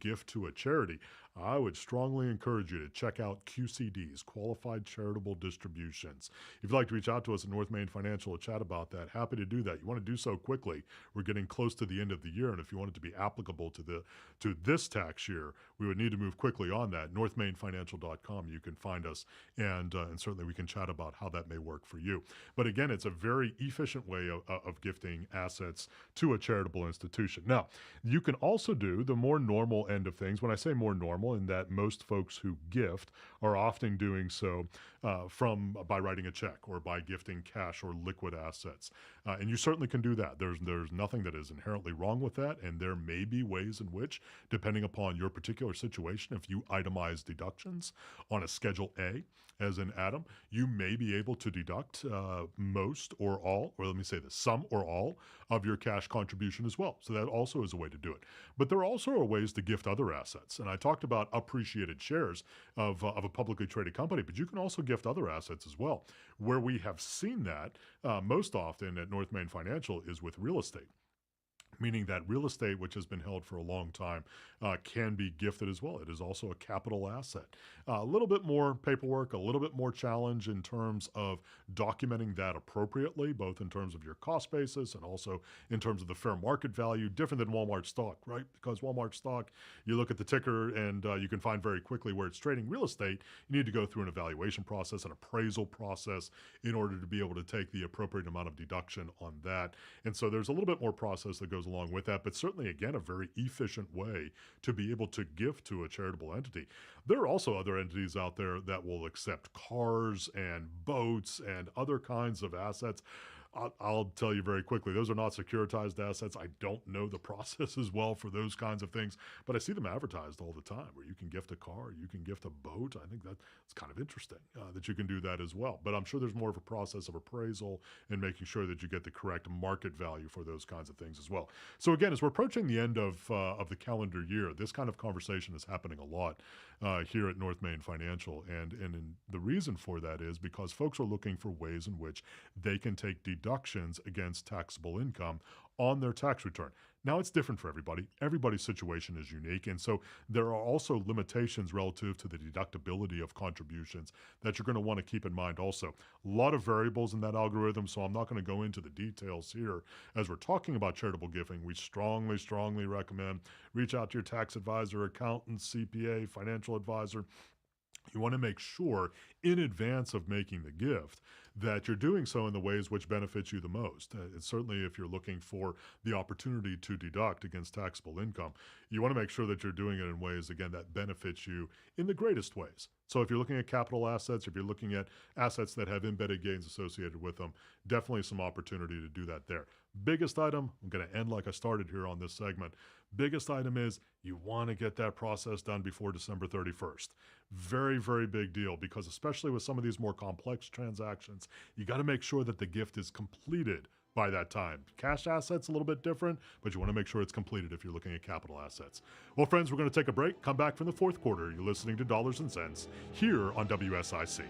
Speaker 3: gift to a charity, I would strongly encourage you to check out QCDs, Qualified Charitable Distributions. If you'd like to reach out to us at North Main Financial to chat about that, happy to do that. You want to do so quickly. We're getting close to the end of the year, and if you want it to be applicable to this tax year, we would need to move quickly on that. NorthMainFinancial.com, you can find us, and certainly we can chat about how that may work for you. But again, it's a very efficient way of gifting assets to a charitable institution. Now, you can also do the more normal end of things. When I say more normal, in that most folks who gift are often doing so by writing a check or by gifting cash or liquid assets. And you certainly can do that. There's nothing that is inherently wrong with that, and there may be ways in which, depending upon your particular situation, if you itemize deductions on a Schedule A, as in Adam, you may be able to deduct most or all, or let me say this, some or all of your cash contribution as well. So that also is a way to do it. But there also are ways to gift other assets. And I talked about appreciated shares of a publicly traded company, but you can also gift other assets as well. Where we have seen that most often at North Main Financial is with real estate. Meaning that real estate, which has been held for a long time, can be gifted as well. It is also a capital asset. A little bit more paperwork, a little bit more challenge in terms of documenting that appropriately, both in terms of your cost basis and also in terms of the fair market value, different than Walmart stock, right? Because Walmart stock, you look at the ticker and you can find very quickly where it's trading. Real estate, you need to go through an evaluation process, an appraisal process in order to be able to take the appropriate amount of deduction on that. And so there's a little bit more process that goes along with that, but certainly, again, a very efficient way to be able to gift to a charitable entity. There are also other entities out there that will accept cars and boats and other kinds of assets. I'll tell you very quickly, those are not securitized assets. I don't know the process as well for those kinds of things, but I see them advertised all the time where you can gift a car, you can gift a boat. I think that's kind of interesting that you can do that as well. But I'm sure there's more of a process of appraisal and making sure that you get the correct market value for those kinds of things as well. So again, as we're approaching the end of the calendar year, this kind of conversation is happening a lot here at North Main Financial. And the reason for that is because folks are looking for ways in which they can take deductions against taxable income on their tax return. Now, it's different for everybody. Everybody's situation is unique. And so there are also limitations relative to the deductibility of contributions that you're going to want to keep in mind also. A lot of variables in that algorithm, so I'm not going to go into the details here. As we're talking about charitable giving, we strongly, strongly recommend reach out to your tax advisor, accountant, CPA, financial advisor. You want to make sure in advance of making the gift that you're doing so in the ways which benefits you the most. Certainly if you're looking for the opportunity to deduct against taxable income, you want to make sure that you're doing it in ways, again, that benefits you in the greatest ways. So if you're looking at capital assets, if you're looking at assets that have embedded gains associated with them, definitely some opportunity to do that there. Biggest item, I'm going to end like I started here on this segment. Biggest item is you want to get that process done before December 31st. Very, very big deal, because especially with some of these more complex transactions, you got to make sure that the gift is completed by that time. Cash assets a little bit different, but you want to make sure it's completed if you're looking at capital assets. Well, friends, we're going to take a break. Come back from the fourth quarter. You're listening to Dollars and Cents here on WSIC.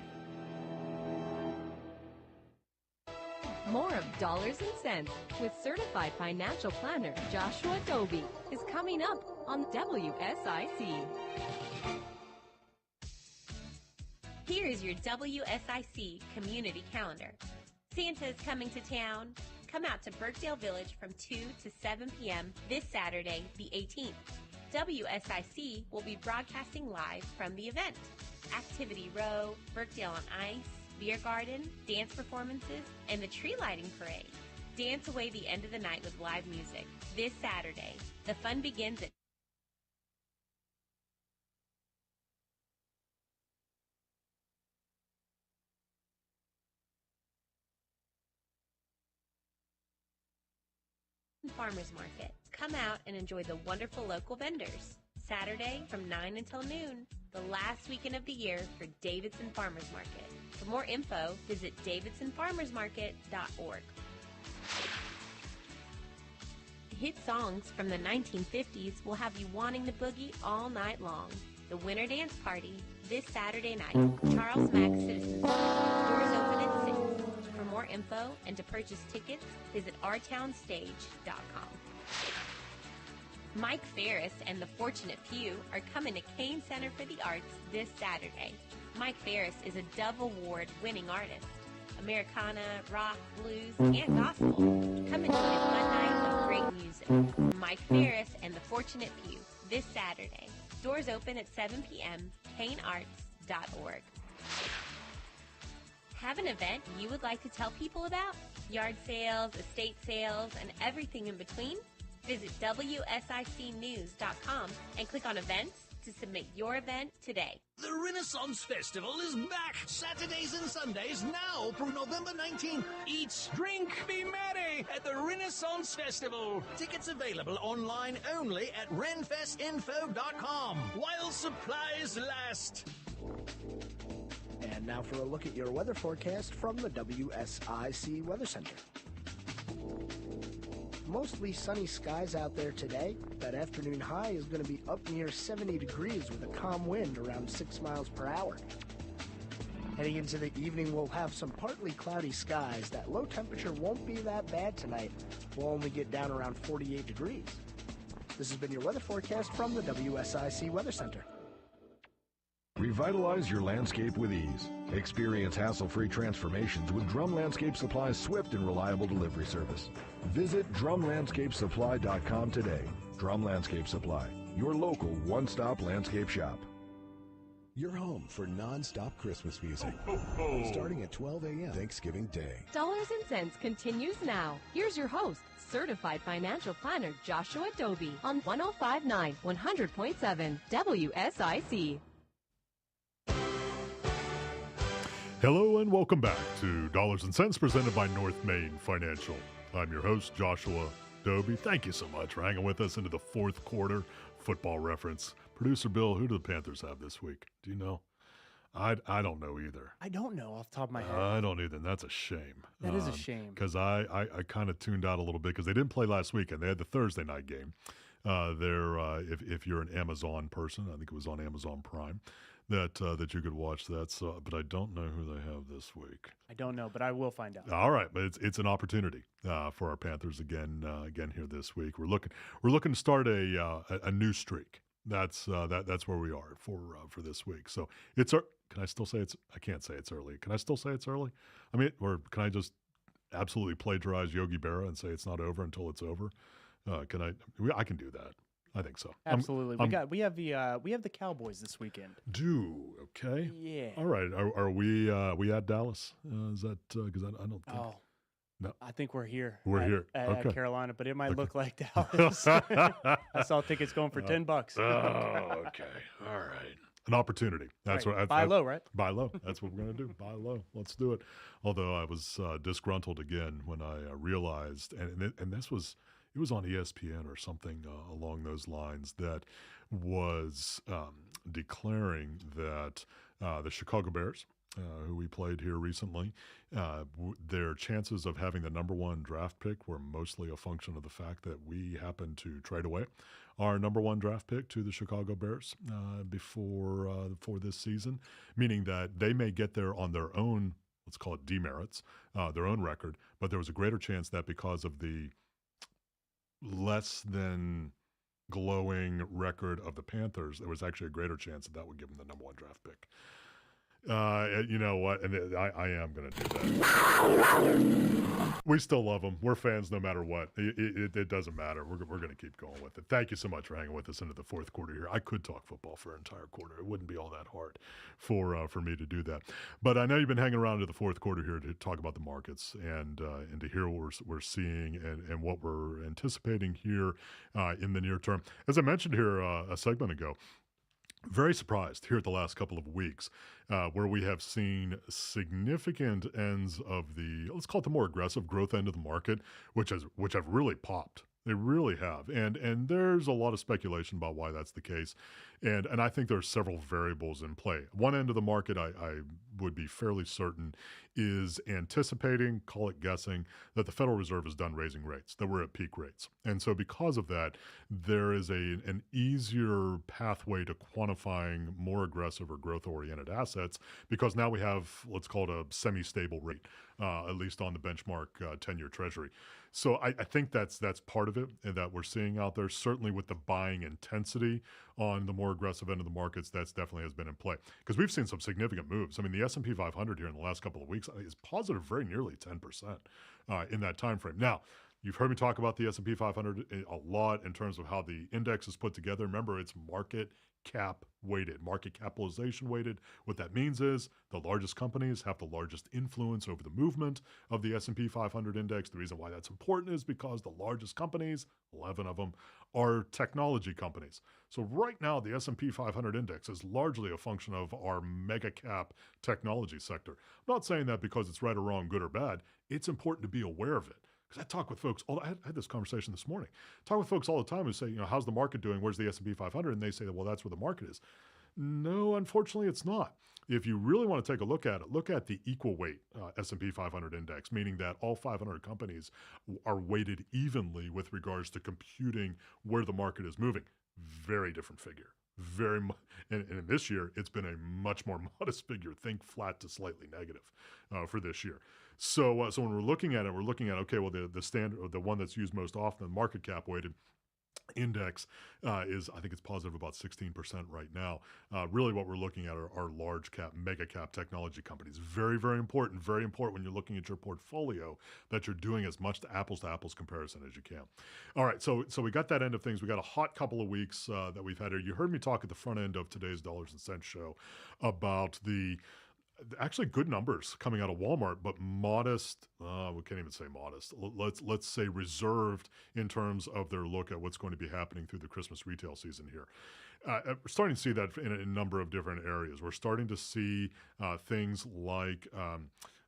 Speaker 2: More of Dollars and Cents with certified financial planner Joshua Dobi is coming up on WSIC.
Speaker 4: Here is your WSIC community calendar. Santa is coming to town. Come out to Birkdale Village from 2 to 7 p.m. this Saturday, the 18th. WSIC will be broadcasting live from the event. Activity Row, Birkdale on Ice, beer garden, dance performances, and the tree lighting parade. Dance away the end of the night with live music this Saturday. The fun begins at Farmers Market. Come out and enjoy the wonderful local vendors. Saturday from 9 until noon, the last weekend of the year for Davidson Farmers Market. For more info, visit davidsonfarmersmarket.org. Hit songs from the 1950s will have you wanting to boogie all night long. The Winter Dance Party this Saturday night. Charles Mack Citizens Club. Doors open at 6. For more info and to purchase tickets, visit ourtownstage.com. Mike Ferris and the Fortunate Few are coming to Kane Center for the Arts this Saturday. Mike Ferris is a Dove Award winning artist. Americana, rock, blues, and gospel. Come enjoy a fun night of great music. Mike Ferris and the Fortunate Few this Saturday. Doors open at 7 p.m. kanearts.org. Have an event you would like to tell people about? Yard sales, estate sales, and everything in between? Visit WSICnews.com and click on events to submit your event today.
Speaker 5: The Renaissance Festival is back Saturdays and Sundays now through November 19th. Eat, drink, be merry at the Renaissance Festival. Tickets available online only at renfestinfo.com while supplies last.
Speaker 1: And now for a look at your weather forecast from the WSIC Weather Center. Mostly sunny skies out there today. That afternoon high is going to be up near 70 degrees with a calm wind around 6 miles per hour. Heading into the evening, we'll have some partly cloudy skies. That low temperature won't be that bad tonight. We'll only get down around 48 degrees. This has been your weather forecast from the WSIC Weather Center.
Speaker 10: Revitalize your landscape with ease. Experience hassle-free transformations with Drum Landscape Supply's swift and reliable delivery service. Visit drumlandscapesupply.com today. Drum Landscape Supply, your local one-stop landscape shop.
Speaker 6: Your home for non-stop Christmas music. Starting at 12 a.m. Thanksgiving Day.
Speaker 2: Dollars and Cents continues now. Here's your host, certified financial planner Joshua Dobi on 105.9, 100.7 WSIC.
Speaker 3: Hello and welcome back to Dollars and Cents presented by North Main Financial. I'm your host, Joshua Dobi. Thank you so much for hanging with us into the fourth quarter football reference. Producer Bill, who do the Panthers have this week? Do you know? I don't know either.
Speaker 7: I don't know off the top of my head.
Speaker 3: I don't either, and that's a shame.
Speaker 7: That is a shame.
Speaker 3: Because I kind of tuned out a little bit because they didn't play last weekend. They had the Thursday night game. If you're an Amazon person, I think it was on Amazon Prime, that you could watch that. So, but I don't know who they have this week.
Speaker 7: I don't know, but I will find out.
Speaker 3: All right, but it's an opportunity for our Panthers again here this week. We're looking to start a new streak. That's where we are for this week. So can I still say it's? I can't say it's early. Can I still say it's early? I mean, or can I just absolutely plagiarize Yogi Berra and say it's not over until it's over? Can I? I can do that. I think so.
Speaker 7: Absolutely. We have the Cowboys this weekend.
Speaker 3: Okay.
Speaker 7: Yeah.
Speaker 3: All right. Are we at Dallas? Is that because I don't think.
Speaker 7: Oh.
Speaker 3: No.
Speaker 7: I think we're here.
Speaker 3: Here.
Speaker 7: At Carolina, but it might look like Dallas. I saw tickets going for $10.
Speaker 3: Oh, okay. All right. An opportunity. That's
Speaker 7: right.
Speaker 3: what.
Speaker 7: Buy low, right?
Speaker 3: Buy low. That's what we're going to do. Buy low. Let's do it. Although I was disgruntled again when I realized, and this was. It was on ESPN or something along those lines that was declaring that the Chicago Bears, who we played here recently, their chances of having the number one draft pick were mostly a function of the fact that we happened to trade away our number one draft pick to the Chicago Bears before this season, meaning that they may get there on their own let's call it demerits, their own record, but there was a greater chance that because of the less than glowing record of the Panthers, there was actually a greater chance that would give them the number 1 draft pick. You know what? And I am going to do that. We still love them. We're fans no matter what. It doesn't matter. We're going to keep going with it. Thank you so much for hanging with us into the fourth quarter here. I could talk football for an entire quarter. It wouldn't be all that hard for me to do that. But I know you've been hanging around to the fourth quarter here to talk about the markets and to hear what we're seeing and what we're anticipating here in the near term. As I mentioned here a segment ago, very surprised here at the last couple of weeks where we have seen significant ends of the, let's call it the more aggressive growth end of the market, which have really popped. They really have. And there's a lot of speculation about why that's the case. And I think there's several variables in play. One end of the market, I would be fairly certain, is anticipating, call it guessing, that the Federal Reserve is done raising rates, that we're at peak rates. And so because of that, there is an easier pathway to quantifying more aggressive or growth-oriented assets because now we have, let's call it a semi-stable rate, at least on the benchmark 10-year Treasury. So I think that's part of it that we're seeing out there. Certainly with the buying intensity on the more aggressive end of the markets, that's definitely has been in play. Because we've seen some significant moves. I mean, the S&P 500 here in the last couple of weeks is positive very nearly 10% in that time frame. Now, you've heard me talk about the S&P 500 a lot in terms of how the index is put together. Remember, it's market cap weighted, market capitalization weighted. What that means is the largest companies have the largest influence over the movement of the S&P 500 index. The reason why that's important is because the largest companies, 11 of them, are technology companies. So right now, the S&P 500 index is largely a function of our mega cap technology sector. I'm not saying that because it's right or wrong, good or bad. It's important to be aware of it. Because I talk with folks, I had this conversation this morning, talk with folks all the time who say, how's the market doing? Where's the S&P 500? And they say, well, that's where the market is. No, unfortunately, it's not. If you really want to take a look at it, look at the equal weight S&P 500 index, meaning that all 500 companies are weighted evenly with regards to computing where the market is moving. Very different figure. And in this year, it's been a much more modest figure. Think flat to slightly negative for this year. So when we're looking at it, okay, well, the standard, or the one that's used most often, the market cap weighted index is, I think it's positive about 16% right now. Really what we're looking at are large cap, mega cap technology companies. Very, very important when you're looking at your portfolio that you're doing as much apples comparison as you can. All right, so we got that end of things. We got a hot couple of weeks that we've had here. You heard me talk at the front end of today's Dollars and Cents show about the actually good numbers coming out of Walmart, but modest, we can't even say modest. Let's say reserved in terms of their look at what's going to be happening through the Christmas retail season here. We're starting to see that in a number of different areas. We're starting to see things like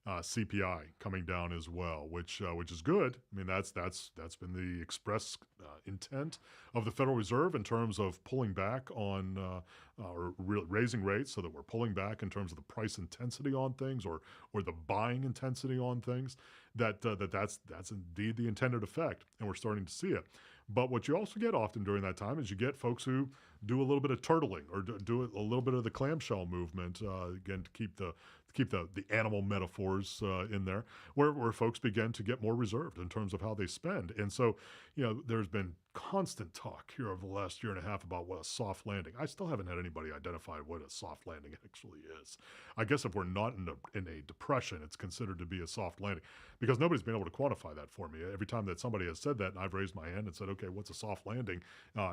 Speaker 3: CPI coming down as well, which is good. I mean, that's been the express intent of the Federal Reserve in terms of pulling back on or raising rates, so that we're pulling back in terms of the price intensity on things or the buying intensity on things. That's indeed the intended effect, and we're starting to see it. But what you also get often during that time is you get folks who do a little bit of turtling or do a little bit of the clamshell movement, again, to keep the animal metaphors in there, where folks begin to get more reserved in terms of how they spend. And so, there's been constant talk here over the last year and a half about what a soft landing. I still haven't had anybody identify what a soft landing actually is. I guess if we're not in a depression, it's considered to be a soft landing because nobody's been able to quantify that for me. Every time that somebody has said that, and I've raised my hand and said, okay, what's a soft landing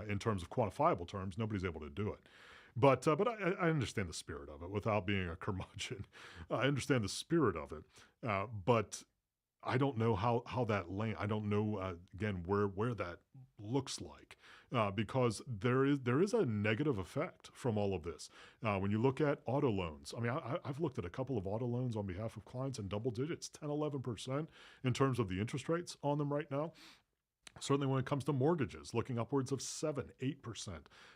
Speaker 3: in terms of quantifiable terms? Nobody's able to do it. But I understand the spirit of it without being a curmudgeon. I understand the spirit of it, but I don't know how that land. I don't know again where that looks like because there is a negative effect from all of this. When you look at auto loans, I mean, I've looked at a couple of auto loans on behalf of clients in double digits, 10-11% in terms of the interest rates on them right now. Certainly when it comes to mortgages, looking upwards of 7-8%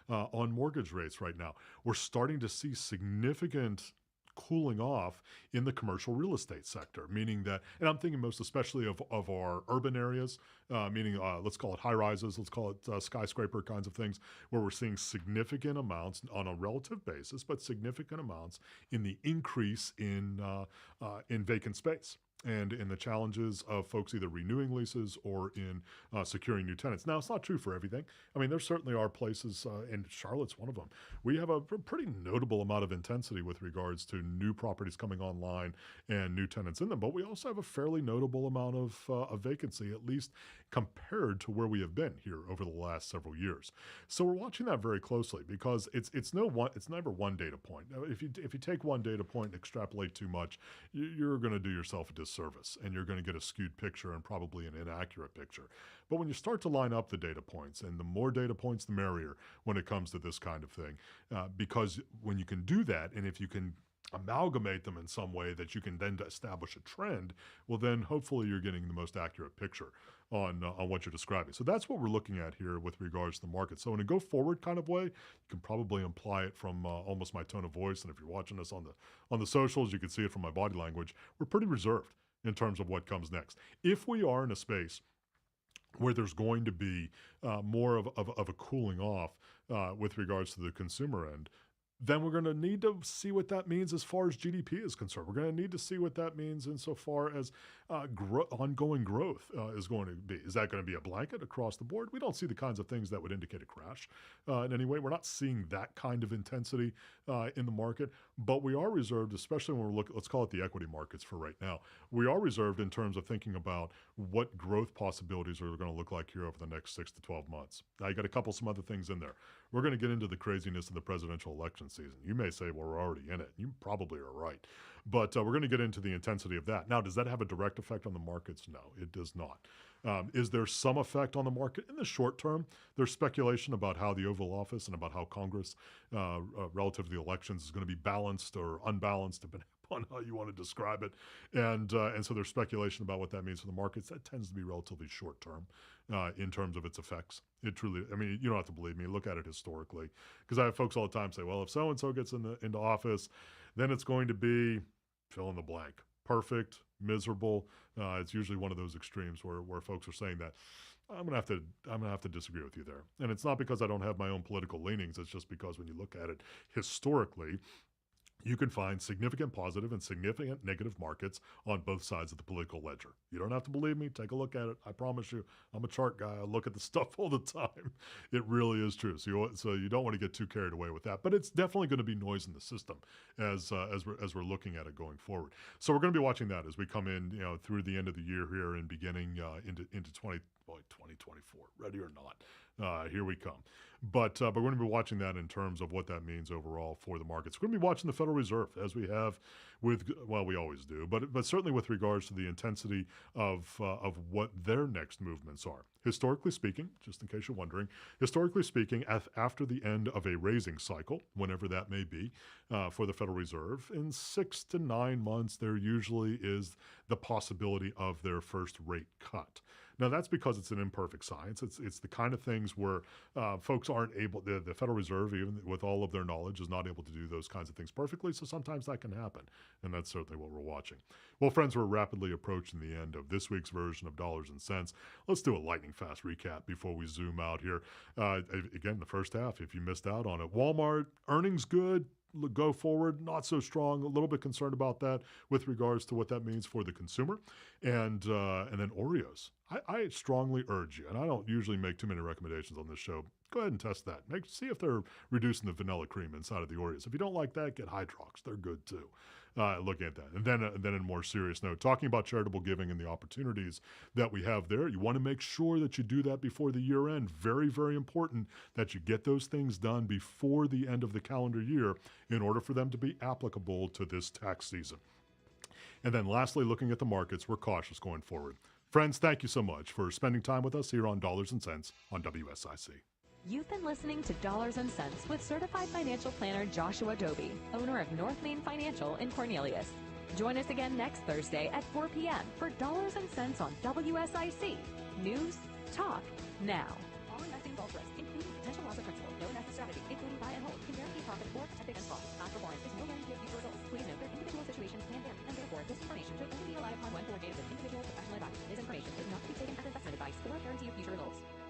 Speaker 3: on mortgage rates right now. We're starting to see significant cooling off in the commercial real estate sector, meaning that, and I'm thinking most especially of our urban areas, meaning let's call it high rises, let's call it skyscraper kinds of things, where we're seeing significant amounts on a relative basis, but significant amounts in the increase in vacant space, and in the challenges of folks either renewing leases or in securing new tenants. Now, it's not true for everything. I mean, there certainly are places, and Charlotte's one of them. We have a pretty notable amount of intensity with regards to new properties coming online and new tenants in them, but we also have a fairly notable amount of vacancy, at least compared to where we have been here over the last several years. So we're watching that very closely, because it's never one data point. If you take one data point and extrapolate too much, you're going to do yourself a disservice, and you're going to get a skewed picture and probably an inaccurate picture. But when you start to line up the data points, and the more data points, the merrier when it comes to this kind of thing, because when you can do that, and if you can amalgamate them in some way that you can then establish a trend, well, then hopefully you're getting the most accurate picture on what you're describing. So that's what we're looking at here with regards to the market. So in a go forward kind of way, you can probably imply it from almost my tone of voice. And if you're watching us on the socials, you can see it from my body language. We're pretty reserved in terms of what comes next. If we are in a space where there's going to be more of a cooling off with regards to the consumer end, then we're going to need to see what that means as far as GDP is concerned. We're going to need to see what that means insofar as ongoing growth is going to be. Is that going to be a blanket across the board? We don't see the kinds of things that would indicate a crash in any way. We're not seeing that kind of intensity in the market, but we are reserved, especially when we're looking, let's call it the equity markets for right now. We are reserved in terms of thinking about what growth possibilities are going to look like here over the next 6 to 12 months. Now, you got some other things in there. We're going to get into the craziness of the presidential election season. You may say, well, we're already in it. You probably are right. But we're going to get into the intensity of that. Now, does that have a direct effect on the markets? No, it does not. Is there some effect on the market? In the short term, there's speculation about how the Oval Office and about how Congress, relative to the elections, is going to be balanced or unbalanced, depending on how you want to describe it. And so there's speculation about what that means for the markets. That tends to be relatively short term in terms of its effects. It truly, I mean, you don't have to believe me. Look at it historically. Because I have folks all the time say, well, if so-and-so gets into office, then it's going to be fill in the blank. Perfect, miserable. It's usually one of those extremes where folks are saying that. I'm gonna have to disagree with you there. And it's not because I don't have my own political leanings. It's just because when you look at it historically, you can find significant positive and significant negative markets on both sides of the political ledger. You don't have to believe me. Take a look at it. I promise you, I'm a chart guy. I look at the stuff all the time. It really is true. So you don't want to get too carried away with that. But it's definitely going to be noise in the system as we're looking at it going forward. So we're going to be watching that as we come in, through the end of the year here and beginning into 2024. Ready or not, here we come. But we're going to be watching that in terms of what that means overall for the markets. We're going to be watching the Federal Reserve, as we have we always do, but certainly with regards to the intensity of what their next movements are. Historically speaking, just in case you're wondering, historically speaking, after the end of a raising cycle, whenever that may be, for the Federal Reserve, in 6 to 9 months, there usually is the possibility of their first rate cut. Now, that's because it's an imperfect science. It's the kind of things where folks aren't able, the Federal Reserve, even with all of their knowledge, is not able to do those kinds of things perfectly, so sometimes that can happen, and that's certainly what we're watching. Well, friends, we're rapidly approaching the end of this week's version of Dollars and Cents. Let's do a lightning fast recap before we zoom out here. Again, the first half, if you missed out on it. Walmart, earnings good. Go forward, not so strong. A little bit concerned about that with regards to what that means for the consumer, and then Oreos. I strongly urge you, and I don't usually make too many recommendations on this show. Go ahead and test that. See if they're reducing the vanilla cream inside of the Oreos. If you don't like that, get Hydrox. They're good too. Looking at that, and then in a more serious note, talking about charitable giving and the opportunities that we have there. You want to make sure that you do that before the year end. Very, very important that you get those things done before the end of the calendar year in order for them to be applicable to this tax season. And then lastly, looking at the markets, we're cautious going forward. Friends, thank you so much for spending time with us here on Dollars and Cents on WSIC.
Speaker 2: You've been listening to Dollars and Cents with certified financial planner Joshua Dobi, owner of North Main Financial in Cornelius. Join us again next Thursday at 4 p.m. for Dollars and Cents on WSIC. News, talk, now. All investing involves risk.